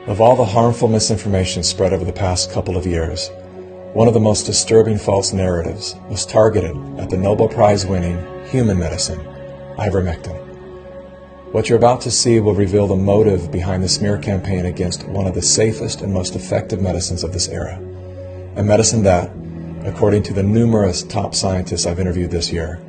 Of all the harmful misinformation spread over the past couple of years, one of the most disturbing false narratives was targeted at the Nobel Prize-winning human medicine, Ivermectin. What you're about to see will reveal the motive behind the smear campaign against one of the safest and most effective medicines of this era, a medicine that, according to the numerous top scientists I've interviewed this year,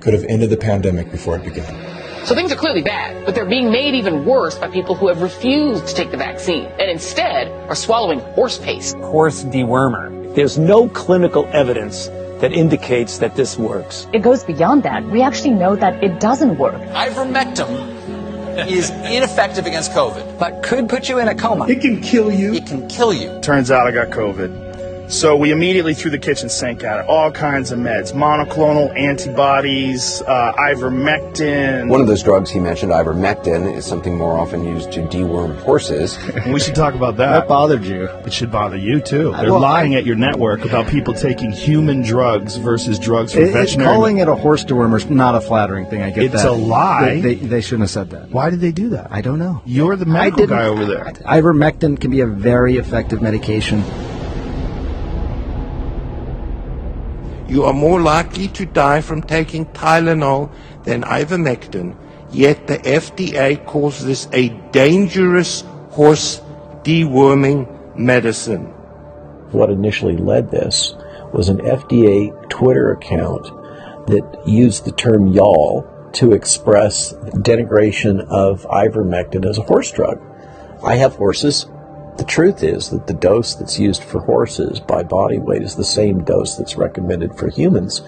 could have ended the pandemic before it began. So things are clearly bad, but they're being made even worse by people who have refused to take the vaccine and instead are swallowing horse paste. Horse dewormer. There's no clinical evidence that indicates that this works. It goes beyond that. We actually know that it doesn't work. Ivermectin is ineffective against COVID, but could put you in a coma. It can kill you. It can kill you. Turns out I got COVID. So we immediately threw the kitchen sink at it. All kinds of meds, monoclonal antibodies, ivermectin. One of those drugs he mentioned, ivermectin, is something more often used to deworm horses. We should talk about that. That bothered you. It should bother you, too. They're lying at your network about people taking human drugs versus drugs for veterinary. Calling it a horse dewormer is not a flattering thing, I get that. It's a lie. They shouldn't have said that. Why did they do that? I don't know. You're the medical guy over there. Ivermectin can be a very effective medication. You are more likely to die from taking Tylenol than ivermectin, yet the FDA calls this a dangerous horse deworming medicine. What initially led this was an FDA Twitter account that used the term y'all to express denigration of ivermectin as a horse drug. I have horses. The truth is that the dose that's used for horses by body weight is the same dose that's recommended for humans,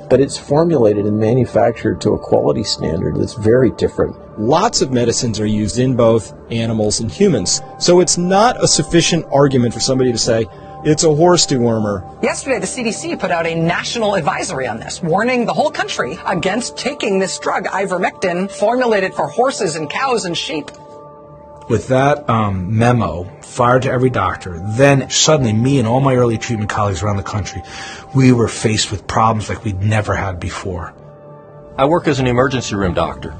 but it's formulated and manufactured to a quality standard that's very different. Lots of medicines are used in both animals and humans, so it's not a sufficient argument for somebody to say, it's a horse dewormer. Yesterday, the CDC put out a national advisory on this, warning the whole country against taking this drug, ivermectin, formulated for horses and cows and sheep. With that memo fired to every doctor, then suddenly me and all my early treatment colleagues around the country, we were faced with problems like we'd never had before. I work as an emergency room doctor.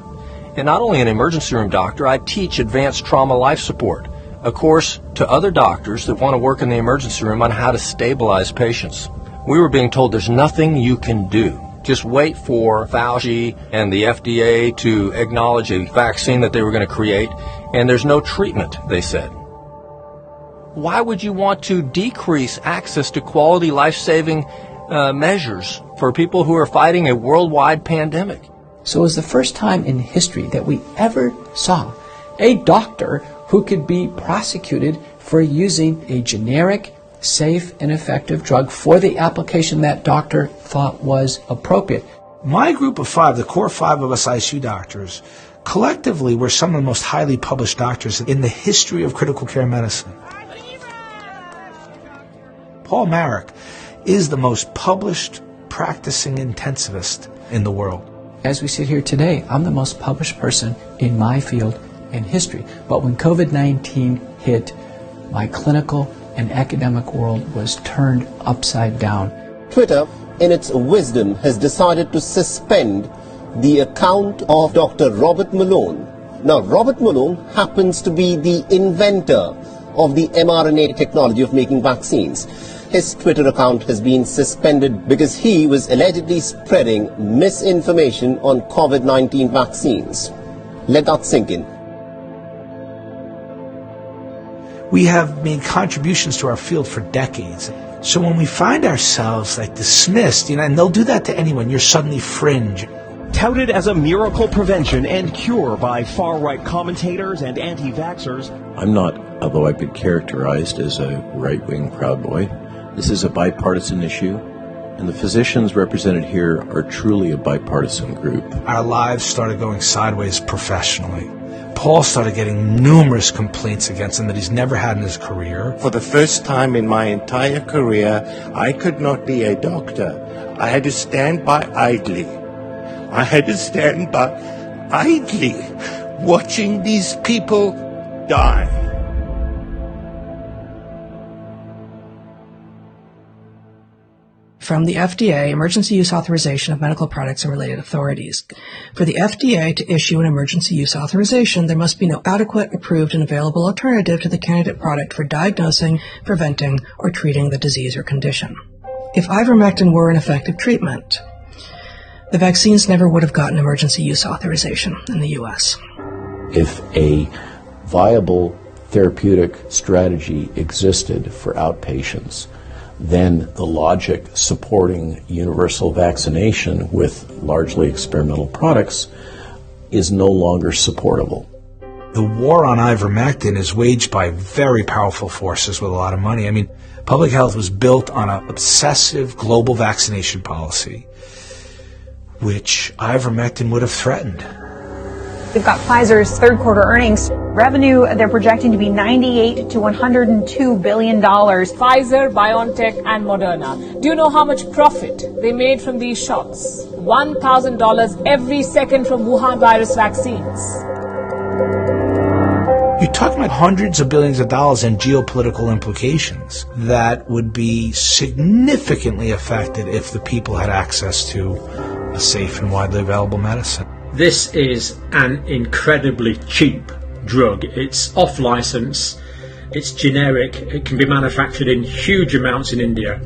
And not only an emergency room doctor, I teach advanced trauma life support, a course to other doctors that want to work in the emergency room on how to stabilize patients. We were being told there's nothing you can do. Just wait for Fauci and the FDA to acknowledge a vaccine that they were going to create, and there's no treatment, they said. Why would you want to decrease access to quality life-saving measures for people who are fighting a worldwide pandemic? So it was the first time in history that we ever saw a doctor who could be prosecuted for using a generic, safe, and effective drug for the application that doctor thought was appropriate. My group of five, the core five of us ICU doctors, collectively were some of the most highly published doctors in the history of critical care medicine. Paul Marik is the most published practicing intensivist in the world. As we sit here today, I'm the most published person in my field in history. But when COVID-19 hit, my clinical and academic world was turned upside down. Twitter, in its wisdom, has decided to suspend the account of Dr. Robert Malone. Now, Robert Malone happens to be the inventor of the mRNA technology of making vaccines. His Twitter account has been suspended because he was allegedly spreading misinformation on COVID-19 vaccines. Let that sink in. We have made contributions to our field for decades. So when we find ourselves dismissed, and they'll do that to anyone, you're suddenly fringe. Touted as a miracle prevention and cure by far-right commentators and anti-vaxxers. I'm not, although I've been characterized as a right-wing Proud Boy. This is a bipartisan issue, and the physicians represented here are truly a bipartisan group. Our lives started going sideways professionally. Paul started getting numerous complaints against him that he's never had in his career. For the first time in my entire career, I could not be a doctor. I had to stand by idly. I had to stand by idly watching these people die. from the FDA, Emergency Use Authorization of Medical Products and Related Authorities. For the FDA to issue an emergency use authorization, there must be no adequate, approved, and available alternative to the candidate product for diagnosing, preventing, or treating the disease or condition. If ivermectin were an effective treatment, the vaccines never would have gotten emergency use authorization in the U.S. If a viable therapeutic strategy existed for outpatients, then the logic supporting universal vaccination with largely experimental products is no longer supportable. The war on ivermectin is waged by very powerful forces with a lot of money. I mean, public health was built on an obsessive global vaccination policy, which ivermectin would have threatened. We've got Pfizer's third quarter earnings. Revenue, they're projecting to be $98 to $102 billion. Pfizer, BioNTech, and Moderna. Do you know how much profit they made from these shots? $1,000 every second from Wuhan virus vaccines. You're talking about hundreds of billions of dollars and geopolitical implications that would be significantly affected if the people had access to a safe and widely available medicine. This is an incredibly cheap drug. It's off license, it's generic, it can be manufactured in huge amounts in India,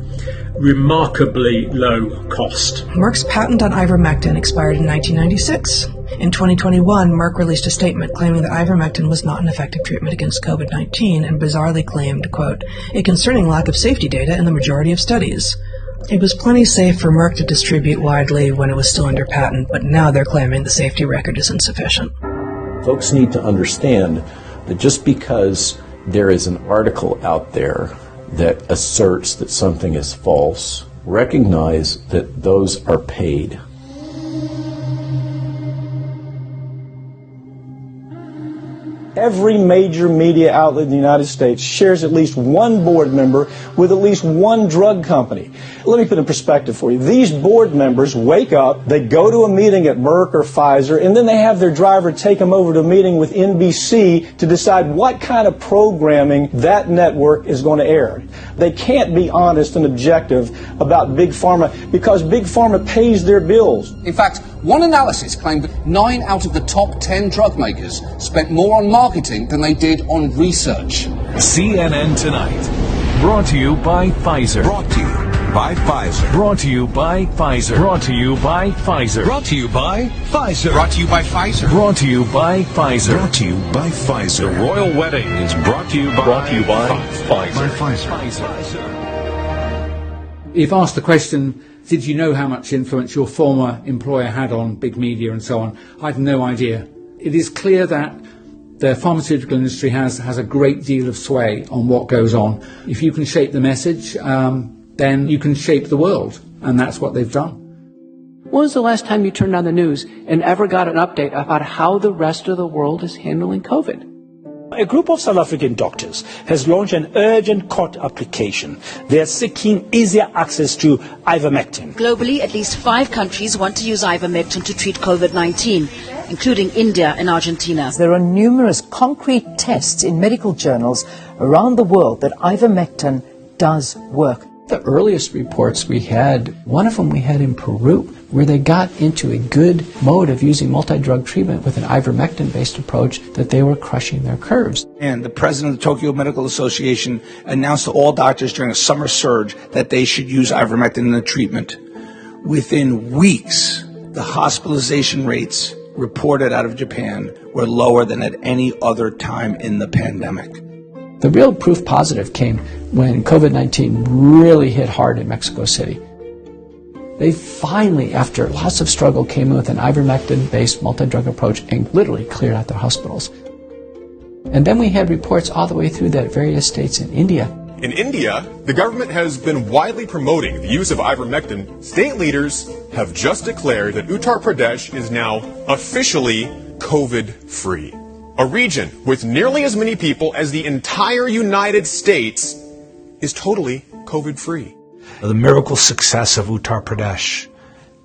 remarkably low cost. Merck's patent on ivermectin expired in 1996. In 2021, Merck released a statement claiming that ivermectin was not an effective treatment against COVID-19 and bizarrely claimed, quote, a concerning lack of safety data in the majority of studies. It was plenty safe for Merck to distribute widely when it was still under patent, but now they're claiming the safety record is insufficient. Folks need to understand that just because there is an article out there that asserts that something is false, recognize that those are paid. Every major media outlet in the United States shares at least one board member with at least one drug company. Let me put it in perspective for you. These board members wake up, they go to a meeting at Merck or Pfizer, and then they have their driver take them over to a meeting with NBC to decide what kind of programming that network is going to air. They can't be honest and objective about Big Pharma because Big Pharma pays their bills. In fact, one analysis claimed that 9 out of the top 10 drug makers spent more on marketing than they did on research. CNN Tonight. Brought to you by Pfizer. Brought to you by Pfizer. Brought to you by Pfizer. Brought to you by Pfizer. Brought to you by Pfizer. Brought to you by Pfizer. Brought to you by Pfizer. Brought to you by Pfizer. The royal wedding is brought to you by Pfizer. If asked the question, did you know how much influence your former employer had on big media and so on? I have no idea. It is clear that the pharmaceutical industry has a great deal of sway on what goes on. If you can shape the message, then you can shape the world, and that's what they've done. When was the last time you turned on the news and ever got an update about how the rest of the world is handling COVID? A group of South African doctors has launched an urgent court application. They are seeking easier access to ivermectin. Globally, at least 5 countries want to use ivermectin to treat COVID-19, including India and Argentina. There are numerous concrete tests in medical journals around the world that ivermectin does work. The earliest reports we had, one of them we had in Peru, where they got into a good mode of using multi-drug treatment with an ivermectin-based approach that they were crushing their curves. And the president of the Tokyo Medical Association announced to all doctors during a summer surge that they should use ivermectin in the treatment. Within weeks, the hospitalization rates reported out of Japan were lower than at any other time in the pandemic. The real proof positive came when COVID-19 really hit hard in Mexico City. They finally, after lots of struggle, came in with an ivermectin-based multi-drug approach and literally cleared out their hospitals. And then we had reports all the way through that various states in India. In India, the government has been widely promoting the use of ivermectin. State leaders have just declared that Uttar Pradesh is now officially COVID-free. A region with nearly as many people as the entire United States is totally COVID-free. The miracle success of Uttar Pradesh,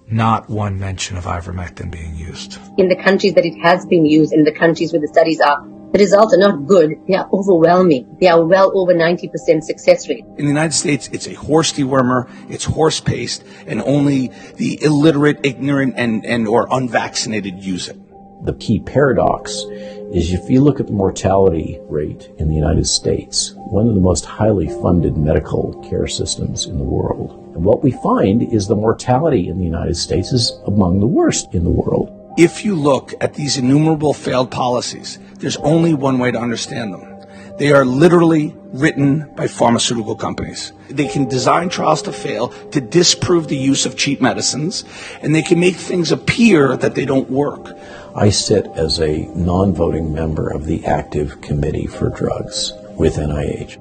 not one mention of ivermectin being used. In the countries that it has been used, in the countries where the studies are The results are not good. They are overwhelming. They are well over 90% success rate. In the United States, it's a horse dewormer, it's horse paste, and only the illiterate, ignorant, and or unvaccinated use it. The key paradox is if you look at the mortality rate in the United States, one of the most highly funded medical care systems in the world. And what we find is the mortality in the United States is among the worst in the world. If you look at these innumerable failed policies, there's only one way to understand them. They are literally written by pharmaceutical companies. They can design trials to fail, to disprove the use of cheap medicines, and they can make things appear that they don't work. I sit as a non-voting member of the active committee for drugs with NIH.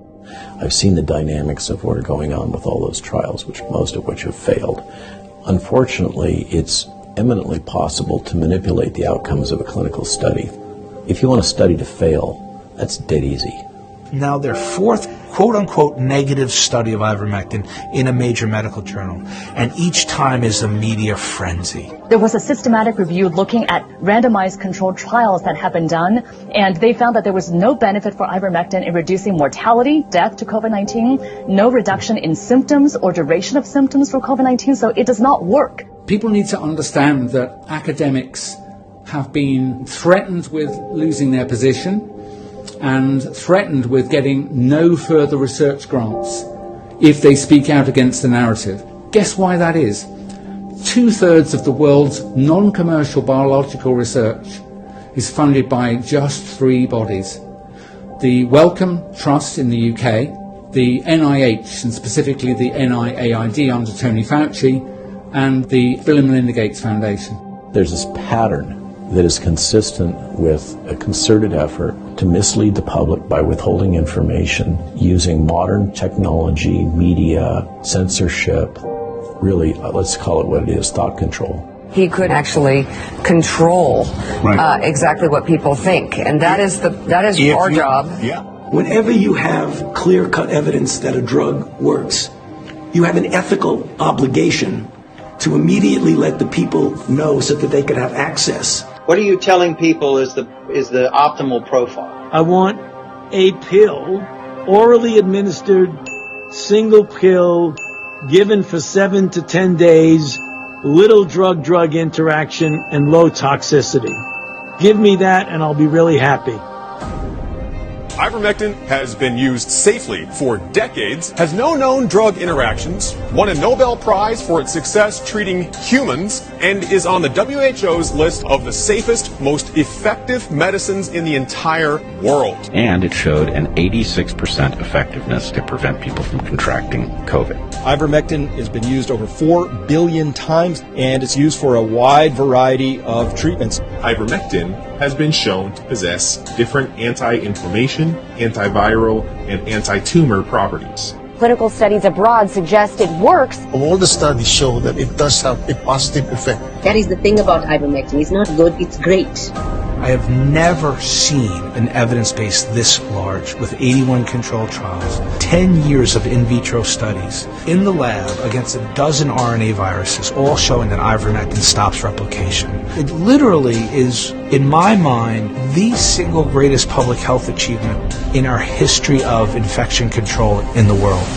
I've seen the dynamics of what are going on with all those trials, most of which have failed. Unfortunately, it's eminently possible to manipulate the outcomes of a clinical study. If you want a study to fail, that's dead easy. Now their fourth quote-unquote negative study of ivermectin in a major medical journal, and each time is a media frenzy. There was a systematic review looking at randomized controlled trials that have been done, and they found that there was no benefit for ivermectin in reducing mortality, death to COVID-19, no reduction in symptoms or duration of symptoms for COVID-19, so it does not work. People need to understand that academics have been threatened with losing their position and threatened with getting no further research grants if they speak out against the narrative. Guess why that is? 2/3 of the world's non-commercial biological research is funded by just 3 bodies. The Wellcome Trust in the UK, the NIH, and specifically the NIAID under Tony Fauci, and the Bill and Melinda Gates Foundation. There's this pattern that is consistent with a concerted effort to mislead the public by withholding information using modern technology, media, censorship, really, let's call it what it is, thought control. He could actually control exactly what people think, and that is our job. Yeah. Whenever you have clear-cut evidence that a drug works, you have an ethical obligation to immediately let the people know so that they could have access. What are you telling people is the optimal profile? I want a pill, orally administered, single pill, given for 7 to 10 days, little drug-drug interaction, and low toxicity. Give me that and I'll be really happy. Ivermectin has been used safely for decades, has no known drug interactions, won a Nobel Prize for its success treating humans, and is on the WHO's list of the safest, most effective medicines in the entire world. And it showed an 86% effectiveness to prevent people from contracting COVID. Ivermectin has been used over 4 billion times, and it's used for a wide variety of treatments. Ivermectin has been shown to possess different anti-inflammation, antiviral, and anti-tumor properties. Clinical studies abroad suggest it works. All the studies show that it does have a positive effect. That is the thing about ivermectin. It's not good, it's great. I have never seen an evidence base this large with 81 controlled trials, 10 years of in vitro studies in the lab against a dozen RNA viruses, all showing that ivermectin stops replication. It literally is, in my mind, the single greatest public health achievement in our history of infection control in the world.